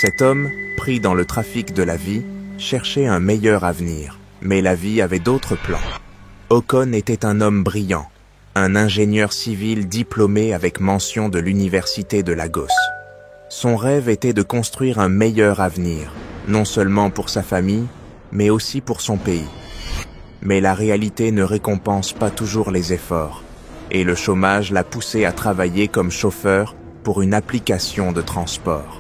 Cet homme, pris dans le trafic de la vie, cherchait un meilleur avenir, mais la vie avait d'autres plans. Haakon était un homme brillant, un ingénieur civil diplômé avec mention de l'université de Lagos. Son rêve était de construire un meilleur avenir, non seulement pour sa famille, mais aussi pour son pays. Mais la réalité ne récompense pas toujours les efforts, et le chômage l'a poussé à travailler comme chauffeur pour une application de transport.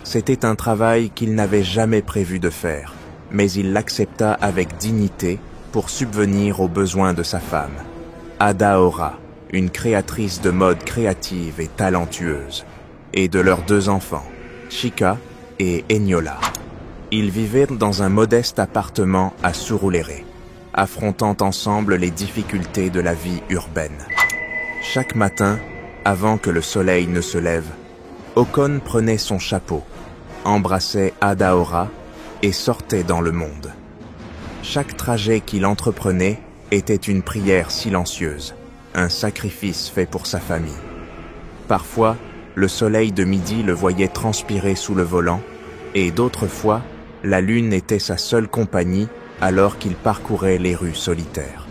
C'était un travail qu'il n'avait jamais prévu de faire, mais il l'accepta avec dignité pour subvenir aux besoins de sa femme, Adaora, une créatrice de mode créative et talentueuse, et de leurs 2 enfants, Chika et Eniola. Ils vivaient dans un modeste appartement à Surulere, affrontant ensemble les difficultés de la vie urbaine. Chaque matin, avant que le soleil ne se lève, Haakon prenait son chapeau, embrassait Adaora et sortait dans le monde. Chaque trajet qu'il entreprenait était une prière silencieuse, un sacrifice fait pour sa famille. Parfois, le soleil de midi le voyait transpirer sous le volant, et d'autres fois, la lune était sa seule compagnie alors qu'il parcourait les rues solitaires.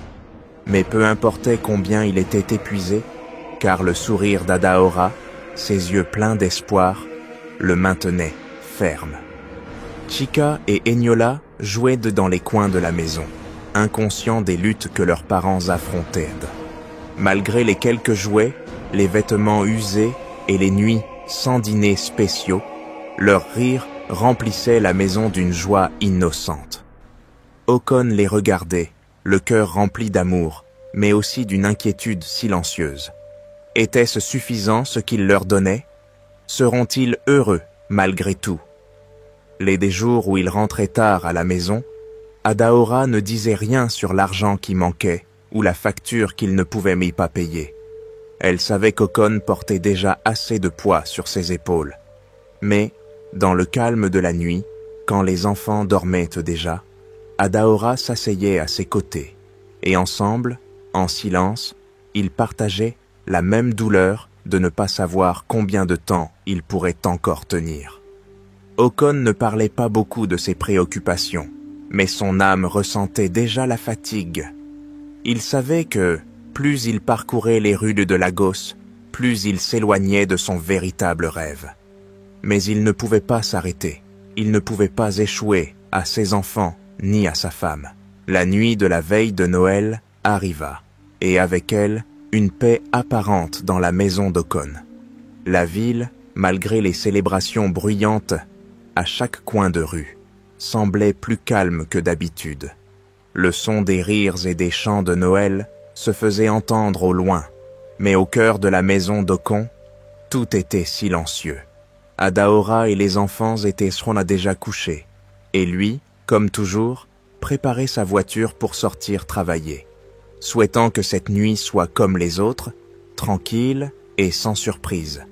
Mais peu importait combien il était épuisé, car le sourire d'Adaora, ses yeux pleins d'espoir, le maintenait ferme. Chika et Eniola jouaient dans les coins de la maison, inconscients des luttes que leurs parents affrontaient. Malgré les quelques jouets, les vêtements usés et les nuits sans dîners spéciaux, leur rire remplissait la maison d'une joie innocente. Haakon les regardait, le cœur rempli d'amour, mais aussi d'une inquiétude silencieuse. Était-ce suffisant ce qu'il leur donnait? Seront-ils heureux malgré tout? Des jours où il rentrait tard à la maison, Adaora ne disait rien sur l'argent qui manquait ou la facture qu'il ne pouvait pas payer. Elle savait qu'Haakon portait déjà assez de poids sur ses épaules. Mais, dans le calme de la nuit, quand les enfants dormaient déjà, Adaora s'asseyait à ses côtés, et ensemble, en silence, ils partageaient la même douleur de ne pas savoir combien de temps ils pourraient encore tenir. Haakon ne parlait pas beaucoup de ses préoccupations, mais son âme ressentait déjà la fatigue. Il savait que, plus il parcourait les rues de Lagos, plus il s'éloignait de son véritable rêve. Mais il ne pouvait pas s'arrêter, il ne pouvait pas échouer à ses enfants ni à sa femme. La nuit de la veille de Noël arriva, et avec elle, une paix apparente dans la maison d'Haakon. La ville, malgré les célébrations bruyantes, à chaque coin de rue, semblait plus calme que d'habitude. Le son des rires et des chants de Noël se faisait entendre au loin, mais au cœur de la maison d'Haakon, tout était silencieux. Adaora et les enfants seront déjà couchés, et lui, comme toujours, préparait sa voiture pour sortir travailler, souhaitant que cette nuit soit comme les autres, tranquille et sans surprise.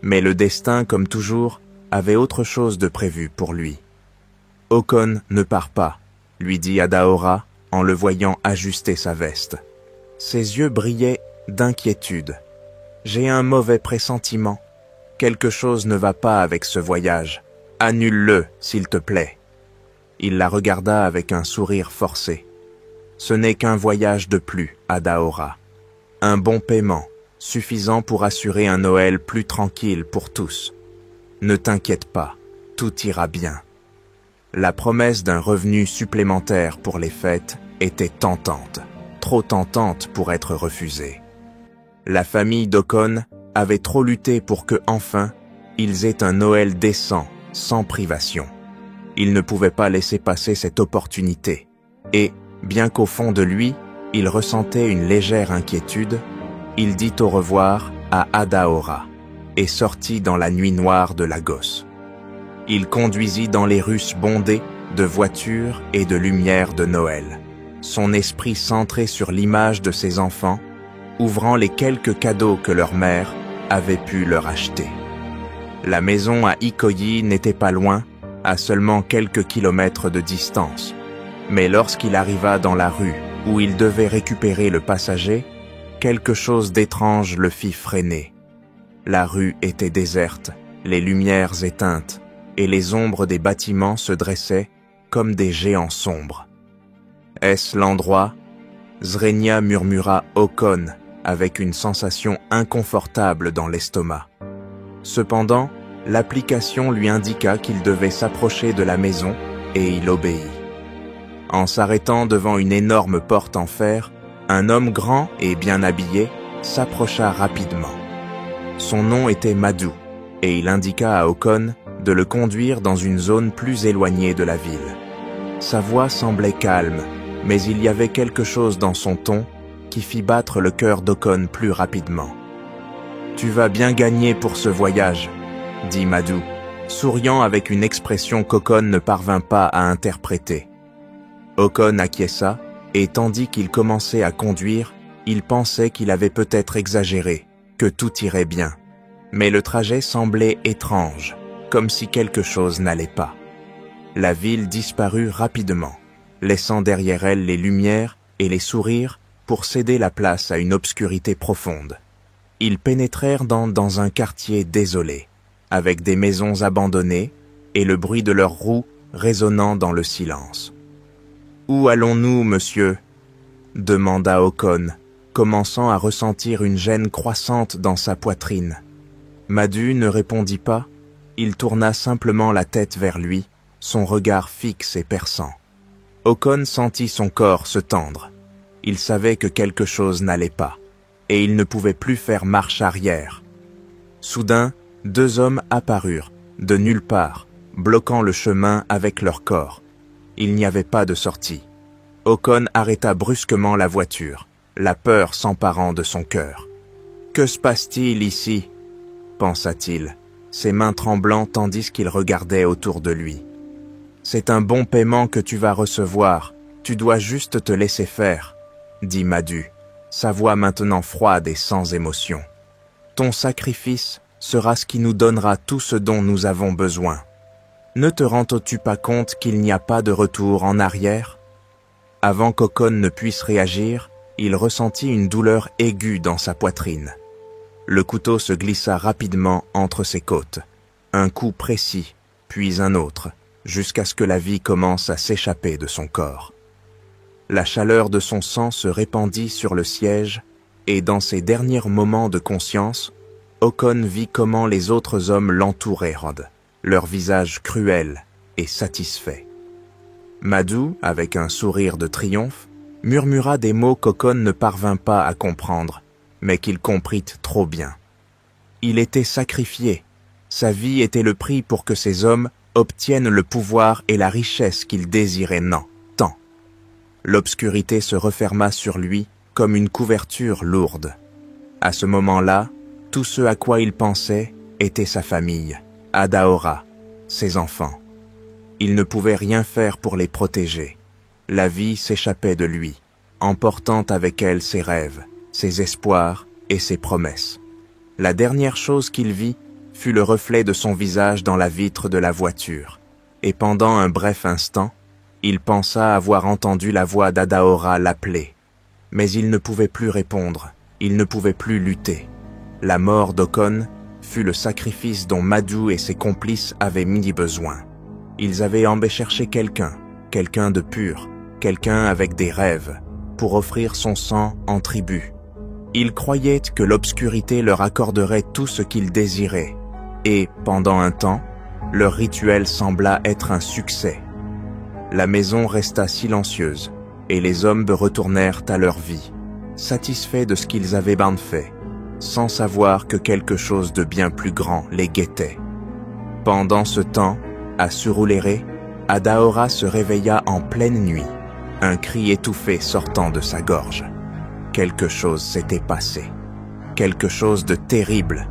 Mais le destin, comme toujours, avait autre chose de prévu pour lui. « Haakon ne part pas », lui dit Adaora en le voyant ajuster sa veste. Ses yeux brillaient d'inquiétude. « J'ai un mauvais pressentiment. Quelque chose ne va pas avec ce voyage. Annule-le, s'il te plaît. » Il la regarda avec un sourire forcé. « Ce n'est qu'un voyage de plus, Adaora. Un bon paiement, suffisant pour assurer un Noël plus tranquille pour tous. Ne t'inquiète pas, tout ira bien. » La promesse d'un revenu supplémentaire pour les fêtes était tentante, trop tentante pour être refusée. La famille d'Haakon avait trop lutté pour que, enfin, ils aient un Noël décent, sans privation. Il ne pouvait pas laisser passer cette opportunité, et, bien qu'au fond de lui, il ressentait une légère inquiétude, il dit au revoir à Adaora et sortit dans la nuit noire de Lagos. Il conduisit dans les rues bondées de voitures et de lumières de Noël, son esprit centré sur l'image de ses enfants, ouvrant les quelques cadeaux que leur mère avait pu leur acheter. La maison à Ikoyi n'était pas loin, à seulement quelques kilomètres de distance, mais lorsqu'il arriva dans la rue où il devait récupérer le passager, quelque chose d'étrange le fit freiner. La rue était déserte, les lumières éteintes, et les ombres des bâtiments se dressaient comme des géants sombres. « Est-ce l'endroit » Zrenia murmura Haakon avec une sensation inconfortable dans l'estomac. Cependant, l'application lui indiqua qu'il devait s'approcher de la maison et il obéit. En s'arrêtant devant une énorme porte en fer, un homme grand et bien habillé s'approcha rapidement. Son nom était Madou, et il indiqua à Haakon de le conduire dans une zone plus éloignée de la ville. Sa voix semblait calme, mais il y avait quelque chose dans son ton qui fit battre le cœur d'Haakon plus rapidement. « Tu vas bien gagner pour ce voyage », dit Madou, souriant avec une expression qu'Haakon ne parvint pas à interpréter. Haakon acquiesça, et tandis qu'il commençait à conduire, il pensait qu'il avait peut-être exagéré, que tout irait bien. Mais le trajet semblait étrange, comme si quelque chose n'allait pas. La ville disparut rapidement, laissant derrière elle les lumières et les sourires pour céder la place à une obscurité profonde. Ils pénétrèrent dans un quartier désolé, avec des maisons abandonnées et le bruit de leurs roues résonnant dans le silence. « Où allons-nous, monsieur ?» demanda Haakon, commençant à ressentir une gêne croissante dans sa poitrine. Madou ne répondit pas, il tourna simplement la tête vers lui, son regard fixe et perçant. Haakon sentit son corps se tendre. Il savait que quelque chose n'allait pas, et il ne pouvait plus faire marche arrière. Soudain, deux hommes apparurent, de nulle part, bloquant le chemin avec leur corps. Il n'y avait pas de sortie. Haakon arrêta brusquement la voiture, la peur s'emparant de son cœur. « Que se passe-t-il ici ?» pensa-t-il, ses mains tremblant tandis qu'il regardait autour de lui. « C'est un bon paiement que tu vas recevoir, tu dois juste te laisser faire, » dit Madou, sa voix maintenant froide et sans émotion. « Ton sacrifice sera ce qui nous donnera tout ce dont nous avons besoin. Ne te rends-tu pas compte qu'il n'y a pas de retour en arrière ?» Avant qu'Haakon ne puisse réagir, il ressentit une douleur aiguë dans sa poitrine. Le couteau se glissa rapidement entre ses côtes. Un coup précis, puis un autre, jusqu'à ce que la vie commence à s'échapper de son corps. La chaleur de son sang se répandit sur le siège, et dans ses derniers moments de conscience, Haakon vit comment les autres hommes l'entourèrent, leur visage cruel et satisfait. Madou, avec un sourire de triomphe, murmura des mots qu'Haakon ne parvint pas à comprendre, mais qu'il comprit trop bien. Il était sacrifié. Sa vie était le prix pour que ces hommes obtiennent le pouvoir et la richesse qu'ils désiraient tant. L'obscurité se referma sur lui comme une couverture lourde. À ce moment-là, tout ce à quoi il pensait était sa famille, Adaora, ses enfants. Il ne pouvait rien faire pour les protéger. La vie s'échappait de lui, emportant avec elle ses rêves, ses espoirs et ses promesses. La dernière chose qu'il vit fut le reflet de son visage dans la vitre de la voiture, et pendant un bref instant, il pensa avoir entendu la voix d'Adaora l'appeler. Mais il ne pouvait plus répondre, il ne pouvait plus lutter. La mort d'Haakon fut le sacrifice dont Madou et ses complices avaient mis besoin. Ils avaient cherché quelqu'un de pur, quelqu'un avec des rêves, pour offrir son sang en tribut. Ils croyaient que l'obscurité leur accorderait tout ce qu'ils désiraient, et, pendant un temps, leur rituel sembla être un succès. La maison resta silencieuse, et les hommes retournèrent à leur vie, satisfaits de ce qu'ils avaient fait, sans savoir que quelque chose de bien plus grand les guettait. Pendant ce temps, à Surulere, Adaora se réveilla en pleine nuit, un cri étouffé sortant de sa gorge. Quelque chose s'était passé, quelque chose de terrible.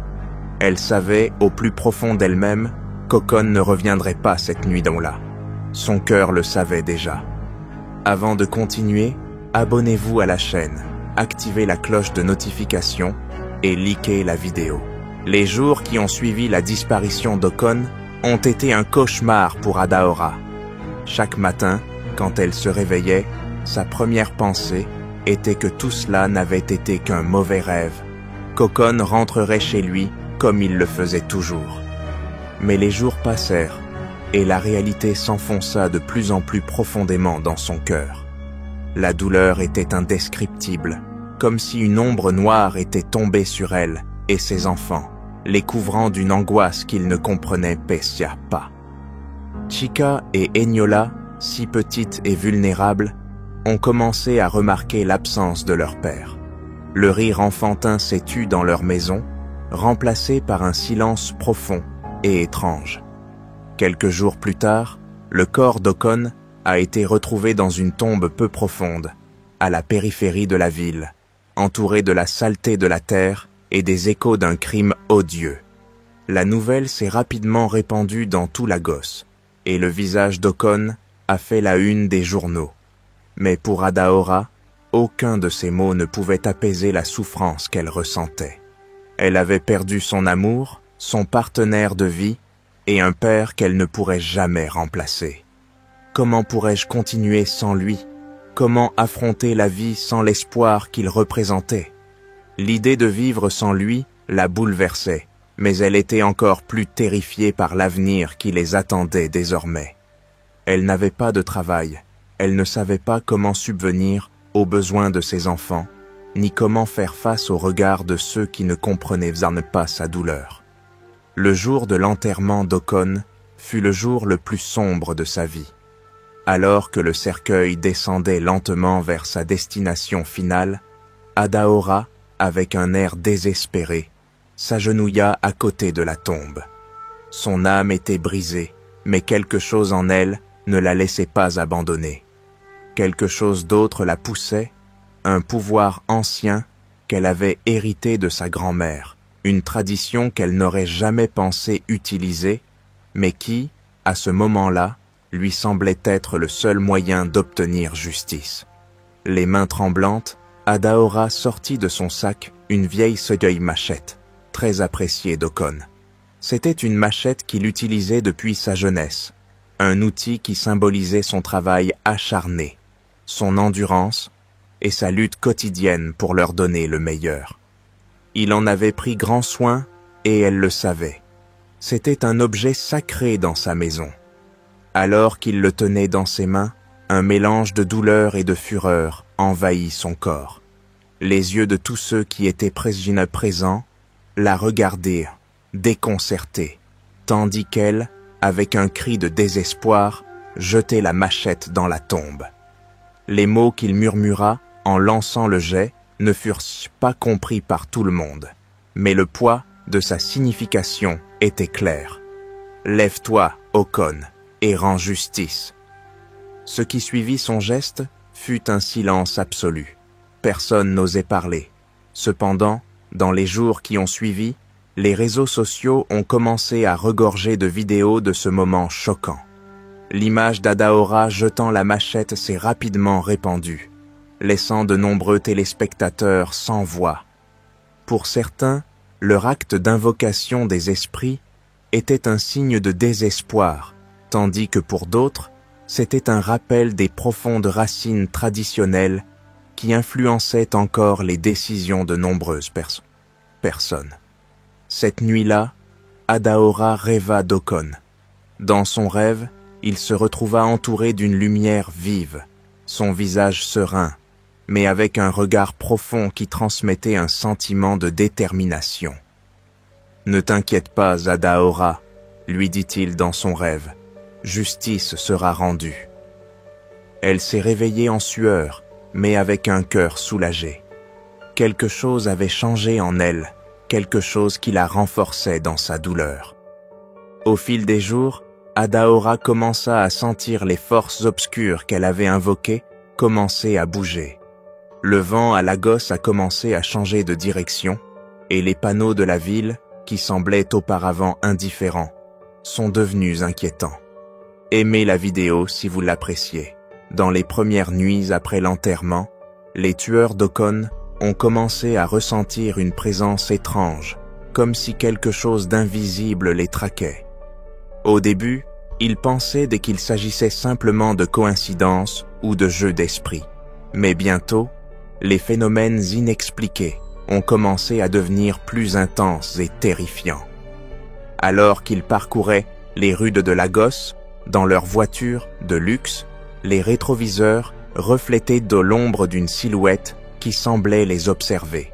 Elle savait, au plus profond d'elle-même, qu'Haakon ne reviendrait pas cette nuit-là. Son cœur le savait déjà. Avant de continuer, abonnez-vous à la chaîne, activez la cloche de notification et likez la vidéo. Les jours qui ont suivi la disparition d'Haakon ont été un cauchemar pour Adaora. Chaque matin, quand elle se réveillait, sa première pensée était que tout cela n'avait été qu'un mauvais rêve, qu'Haakon rentrerait chez lui comme il le faisait toujours. Mais les jours passèrent, et la réalité s'enfonça de plus en plus profondément dans son cœur. La douleur était indescriptible, comme si une ombre noire était tombée sur elle et ses enfants, les couvrant d'une angoisse qu'ils ne comprenaient pas. Chica et Eniola, si petites et vulnérables, ont commencé à remarquer l'absence de leur père. Le rire enfantin s'est tu dans leur maison, remplacé par un silence profond et étrange. Quelques jours plus tard, le corps d'Okon a été retrouvé dans une tombe peu profonde, à la périphérie de la ville, entouré de la saleté de la terre et des échos d'un crime odieux. La nouvelle s'est rapidement répandue dans tout Lagos, et le visage d'Okon a fait la une des journaux. Mais pour Adaora, aucun de ces mots ne pouvait apaiser la souffrance qu'elle ressentait. Elle avait perdu son amour, son partenaire de vie, et un père qu'elle ne pourrait jamais remplacer. Comment pourrais-je continuer sans lui? Comment affronter la vie sans l'espoir qu'il représentait? L'idée de vivre sans lui la bouleversait, mais elle était encore plus terrifiée par l'avenir qui les attendait désormais. Elle n'avait pas de travail, elle ne savait pas comment subvenir aux besoins de ses enfants, ni comment faire face au regard de ceux qui ne comprenaient pas sa douleur. Le jour de l'enterrement d'Okon fut le jour le plus sombre de sa vie. Alors que le cercueil descendait lentement vers sa destination finale, Adaora, avec un air désespéré, s'agenouilla à côté de la tombe. Son âme était brisée, mais quelque chose en elle ne la laissait pas abandonner. Quelque chose d'autre la poussait, un pouvoir ancien qu'elle avait hérité de sa grand-mère, une tradition qu'elle n'aurait jamais pensé utiliser, mais qui, à ce moment-là, lui semblait être le seul moyen d'obtenir justice. Les mains tremblantes, Adaora sortit de son sac une vieille seuil machette, très appréciée d'Okon. C'était une machette qu'il utilisait depuis sa jeunesse, un outil qui symbolisait son travail acharné, son endurance et sa lutte quotidienne pour leur donner le meilleur. Il en avait pris grand soin et elle le savait. C'était un objet sacré dans sa maison. Alors qu'il le tenait dans ses mains, un mélange de douleur et de fureur envahit son corps. Les yeux de tous ceux qui étaient présents la regardirent, déconcertés, tandis qu'elle, avec un cri de désespoir, jetait la machette dans la tombe. Les mots qu'il murmura en lançant le jet ne furent pas compris par tout le monde, mais le poids de sa signification était clair. « Lève-toi, Okon, et rends justice. » Ce qui suivit son geste fut un silence absolu. Personne n'osait parler. Cependant, dans les jours qui ont suivi, les réseaux sociaux ont commencé à regorger de vidéos de ce moment choquant. L'image d'Adaora jetant la machette s'est rapidement répandue, laissant de nombreux téléspectateurs sans voix. Pour certains, leur acte d'invocation des esprits était un signe de désespoir, tandis que pour d'autres, c'était un rappel des profondes racines traditionnelles qui influençaient encore les décisions de nombreuses personnes. Cette nuit-là, Adaora rêva d'Okon. Dans son rêve, il se retrouva entouré d'une lumière vive, son visage serein, mais avec un regard profond qui transmettait un sentiment de détermination. « Ne t'inquiète pas, Adaora, » lui dit-il dans son rêve, « justice sera rendue. » Elle s'est réveillée en sueur, mais avec un cœur soulagé. Quelque chose avait changé en elle, quelque chose qui la renforçait dans sa douleur. Au fil des jours, Adaora commença à sentir les forces obscures qu'elle avait invoquées commencer à bouger. Le vent à Lagos a commencé à changer de direction, et les panneaux de la ville, qui semblaient auparavant indifférents, sont devenus inquiétants. Aimez la vidéo si vous l'appréciez. Dans les premières nuits après l'enterrement, les tueurs d'Okon ont commencé à ressentir une présence étrange, comme si quelque chose d'invisible les traquait. Au début, ils pensaient qu'il s'agissait simplement de coïncidences ou de jeux d'esprit. Mais bientôt, les phénomènes inexpliqués ont commencé à devenir plus intenses et terrifiants. Alors qu'ils parcouraient Les rudes de Lagos, dans leurs voitures de luxe, les rétroviseurs reflétaient de l'ombre d'une silhouette qui semblait les observer.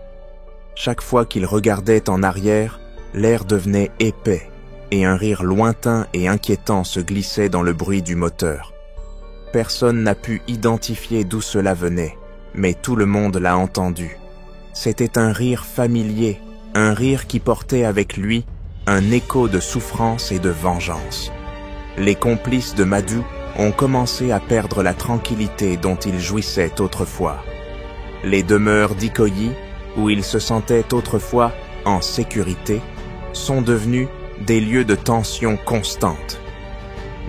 Chaque fois qu'ils regardaient en arrière, l'air devenait épais et un rire lointain et inquiétant se glissait dans le bruit du moteur. Personne n'a pu identifier d'où cela venait, mais tout le monde l'a entendu. C'était un rire familier, un rire qui portait avec lui un écho de souffrance et de vengeance. Les complices de Madhu ont commencé à perdre la tranquillité dont ils jouissaient autrefois. Les demeures d'Ikoyi, où ils se sentaient autrefois en sécurité, sont devenues des lieux de tension constante.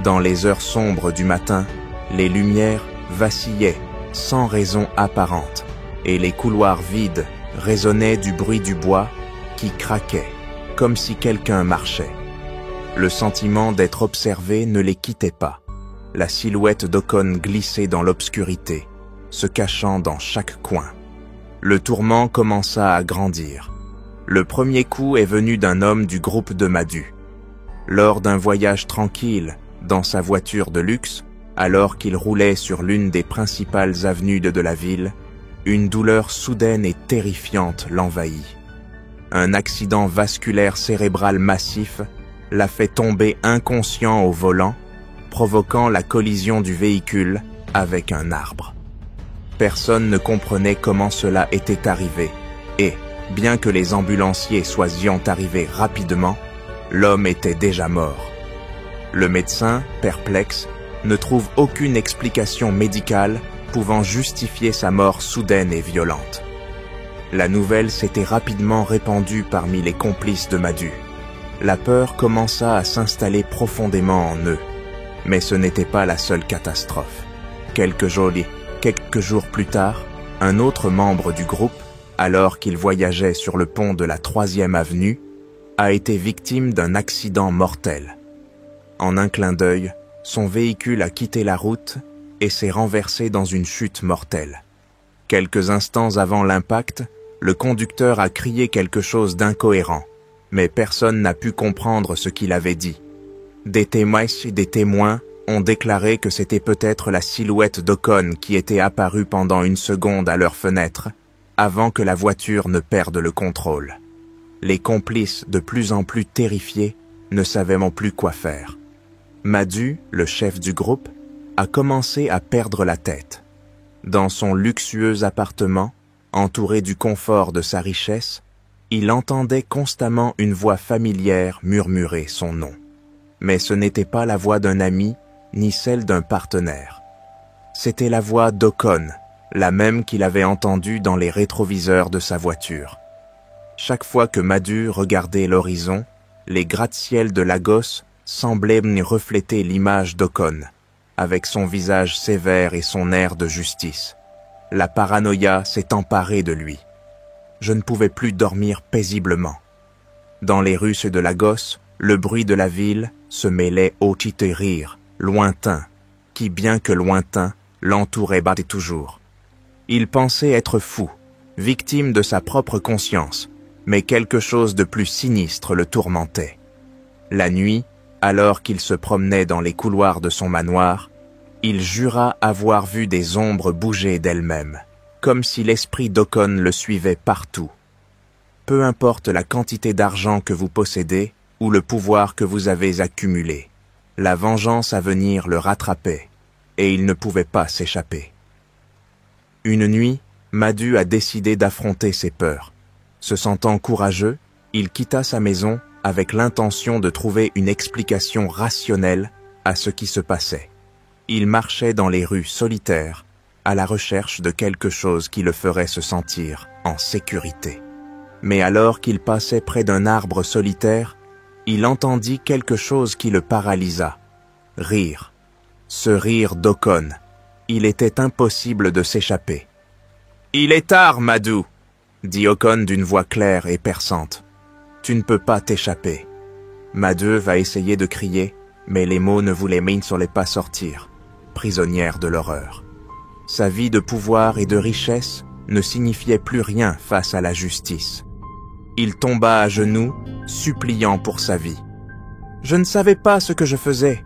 Dans les heures sombres du matin, les lumières vacillaient sans raison apparente, et les couloirs vides résonnaient du bruit du bois qui craquait, comme si quelqu'un marchait. Le sentiment d'être observé ne les quittait pas. La silhouette d'Okon glissait dans l'obscurité, se cachant dans chaque coin. Le tourment commença à grandir. Le premier coup est venu d'un homme du groupe de Madhu. Lors d'un voyage tranquille, dans sa voiture de luxe, alors qu'il roulait sur l'une des principales avenues de la ville, une douleur soudaine et terrifiante l'envahit. Un accident vasculaire cérébral massif l'a fait tomber inconscient au volant, provoquant la collision du véhicule avec un arbre. Personne ne comprenait comment cela était arrivé, et, bien que les ambulanciers soient arrivés rapidement, l'homme était déjà mort. Le médecin, perplexe, ne trouve aucune explication médicale pouvant justifier sa mort soudaine et violente. La nouvelle s'était rapidement répandue parmi les complices de Madhu. La peur commença à s'installer profondément en eux. Mais ce n'était pas la seule catastrophe. Quelques jours plus tard, un autre membre du groupe, alors qu'il voyageait sur le pont de la 3e avenue, a été victime d'un accident mortel. En un clin d'œil, son véhicule a quitté la route et s'est renversé dans une chute mortelle. Quelques instants avant l'impact, le conducteur a crié quelque chose d'incohérent, mais personne n'a pu comprendre ce qu'il avait dit. Des témoins ont déclaré que c'était peut-être la silhouette d'Okon qui était apparue pendant une seconde à leur fenêtre, avant que la voiture ne perde le contrôle. Les complices, de plus en plus terrifiés, ne savaient non plus quoi faire. Madhu, le chef du groupe, a commencé à perdre la tête. Dans son luxueux appartement, entouré du confort de sa richesse, il entendait constamment une voix familière murmurer son nom. Mais ce n'était pas la voix d'un ami, ni celle d'un partenaire. C'était la voix d'Okon, la même qu'il avait entendue dans les rétroviseurs de sa voiture. Chaque fois que Madhu regardait l'horizon, les gratte-ciels de Lagos semblaient refléter l'image d'Okon, avec son visage sévère et son air de justice. La paranoïa s'est emparée de lui. Je ne pouvais plus dormir paisiblement. Dans les rues de Lagos, le bruit de la ville se mêlait au petit rire, lointain, qui, bien que lointain, l'entourait toujours. Il pensait être fou, victime de sa propre conscience, mais quelque chose de plus sinistre le tourmentait. La nuit, alors qu'il se promenait dans les couloirs de son manoir, il jura avoir vu des ombres bouger d'elles-mêmes, comme si l'esprit d'Okon le suivait partout. Peu importe la quantité d'argent que vous possédez ou le pouvoir que vous avez accumulé, la vengeance à venir le rattrapait, et il ne pouvait pas s'échapper. Une nuit, Madhu a décidé d'affronter ses peurs. Se sentant courageux, il quitta sa maison avec l'intention de trouver une explication rationnelle à ce qui se passait. Il marchait dans les rues solitaires, à la recherche de quelque chose qui le ferait se sentir en sécurité. Mais alors qu'il passait près d'un arbre solitaire, il entendit quelque chose qui le paralysa. Rire. Ce rire d'Okon. Il était impossible de s'échapper. « Il est tard, Madhu !» dit Okon d'une voix claire et perçante. « Tu ne peux pas t'échapper. » Madhu va essayer de crier, mais les mots ne voulaient pas sortir, prisonnière de l'horreur. Sa vie de pouvoir et de richesse ne signifiait plus rien face à la justice. Il tomba à genoux, suppliant pour sa vie. Je ne savais pas ce que je faisais.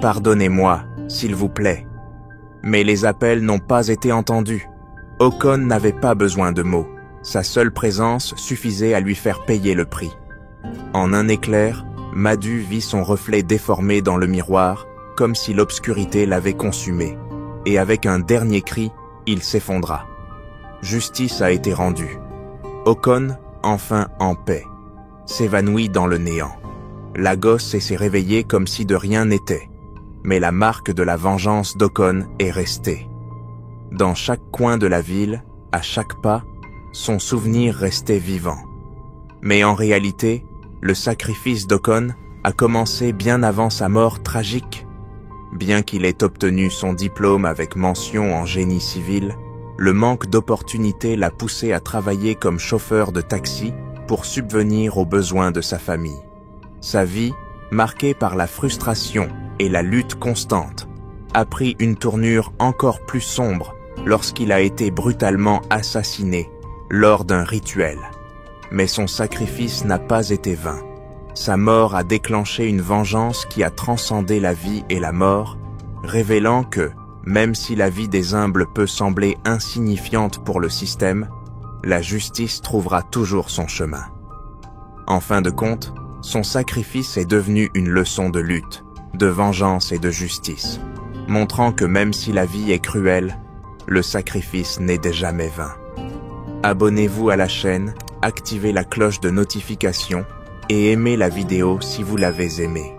Pardonnez-moi, s'il vous plaît. » Mais les appels n'ont pas été entendus. Haakon n'avait pas besoin de mots. Sa seule présence suffisait à lui faire payer le prix. En un éclair, Madu vit son reflet déformé dans le miroir, comme si l'obscurité l'avait consumé. Et avec un dernier cri, il s'effondra. Justice a été rendue. Haakon, enfin en paix, s'évanouit dans le néant. Lagos s'est réveillé comme si de rien n'était. Mais la marque de la vengeance d'Haakon est restée. Dans chaque coin de la ville, à chaque pas, son souvenir restait vivant. Mais en réalité, le sacrifice d'Haakon a commencé bien avant sa mort tragique. Bien qu'il ait obtenu son diplôme avec mention en génie civil, le manque d'opportunités l'a poussé à travailler comme chauffeur de taxi pour subvenir aux besoins de sa famille. Sa vie, marquée par la frustration et la lutte constante, a pris une tournure encore plus sombre lorsqu'il a été brutalement assassiné lors d'un rituel. Mais son sacrifice n'a pas été vain. Sa mort a déclenché une vengeance qui a transcendé la vie et la mort, révélant que, même si la vie des humbles peut sembler insignifiante pour le système, la justice trouvera toujours son chemin. En fin de compte, son sacrifice est devenu une leçon de lutte, de vengeance et de justice, montrant que même si la vie est cruelle, le sacrifice n'est jamais vain. Abonnez-vous à la chaîne, activez la cloche de notification et aimez la vidéo si vous l'avez aimée.